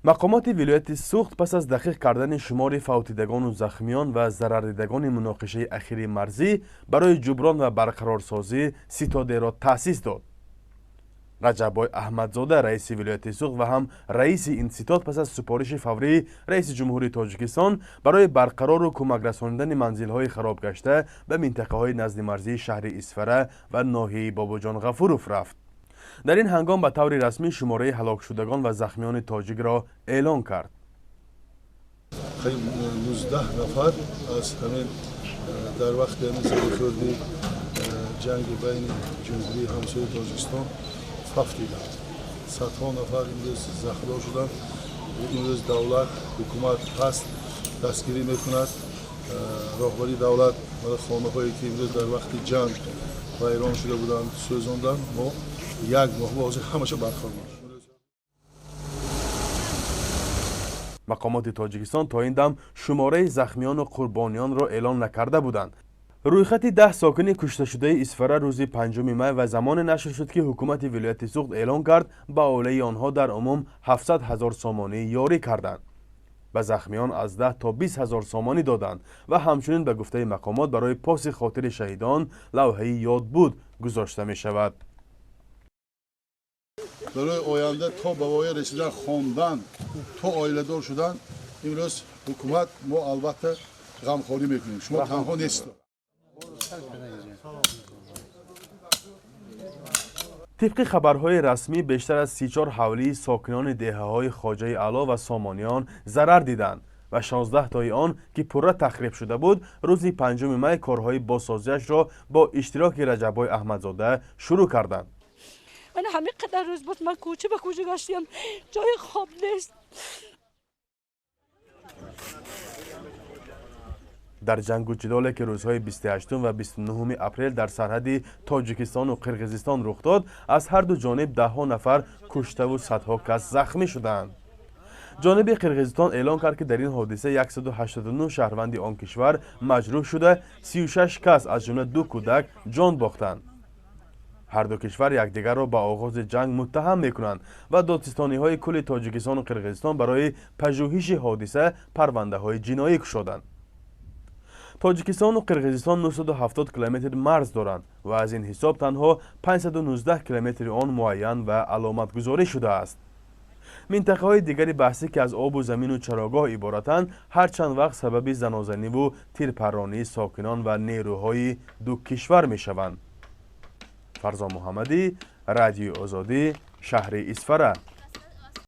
мақомоти вилояти суғд пас аз дақиқ кардани шумори фавтидагону захмиён ва зарардидагони муноқишаи ахири марзӣ барои ҷуброн ва барқарорсозӣ ситодеро таъсис дод. раҷаббой аҳмадзода раиси вилояти суғд ва ҳам раиси ин ситод пас аз супориши фаврии раиси ҷумҳурии тоҷикистон барои барқарору кӯмакрасонидани манзилҳои харобгашта ба минтақаҳои назди марзии шаҳри Исфара ва ноҳияи Бобоҷон Ғафуров рафт. дар ин ҳангом ба таври расмӣ шумораи ҳалокшудагон ва захмиёни тоҷикро эълон кард. 19 нафар аз ҳамин дар вақти ҳамин сархӯрди ҷанги байни ҷумҳурии ҳамсояи Тоҷикистон фавтиданд. Садҳо нафар имрӯз захмдор шуданд. имрӯз давлат ҳукумат ҳаст, дастгирӣ мекунад. роҳбари давлат хонаҳое ки имрӯз дар вақти ҷанг вайрон шуда буданд сӯзонданд. мо як моҳ ҳозир ҳамаша бархамон. мақомоти тоҷикистон то ин дам шумораи захмиёну қурбониёнро эълон накарда буданд. рӯйхати 10 сокини кушташудаи Исфара рӯзи 5 май ва замоне нашр шуд ки ҳукумати вилояти суғд эълон кард ба оилаи онҳо дар умум 700 000 сомонӣ ёрӣ карданд. ба захмиён аз 10 то 20 000 сомонӣ доданд ва ҳамчунин ба гуфтаи мақомот барои поси хотири шаҳидон лавҳаи ёдбуд гузошта мешавад. барои оянда то ба воя расидан хондан то оиладор шудан имрӯз ҳукумат мо албатта ғамхорӣ мекунем. шумо танҳо нестед. тибқи хабарҳои расмӣ бештар аз 34 ҳавлии сокинони деҳаҳои Хоҷаи Аъло ва Сомониён зарар диданд ва 16 тои он ки пурра тахриб шуда буд рӯзи 5 май корҳои бозсозиашро бо иштироки Раҷаббой Аҳмадзода шурӯъ карданд. من همین قدر روز بود من کوچه به کوچه گشتیم جای خواب نیست. дар ҷангу ҷидоле ки рӯзҳои 28 ва 29 апрел дар сарҳади Тоҷикистону Қирғизистон рух дод, аз ҳарду ҷониб даҳҳо нафар куштаву садҳо кас захмӣ шуданд. ҷониби Қирғизистон эълон кард ки дар ин ҳодиса 189 шаҳрванди он кишвар маҷрӯҳ шуда 36 кас аз ҷумла 2 кӯдак ҷон бохтанд. ҳар ду кишвар якдигарро ба оғози ҷанг муттаҳам мекунанд ва додсистониҳои кулли Тоҷикистону Қирғизистон барои пажӯҳиши ҳодиса парвандаҳои ҷиноӣ кушоданд. Тоҷикистону Қирғизистон 970 километр марз доранд ва аз ин ҳисоб танҳо 519 километри он муайян ва аломатгузорӣ шудааст. минтақаҳои дигари баҳсӣ ки аз обу замину чарогоҳ иборатанд ҳарчанд вақт сабаби занозаниву тирпарронии сокинон ва нерӯҳои ду кишвар мешаванд. фарзон муҳаммадӣ, Радиои Озодӣ, шаҳри Исфара.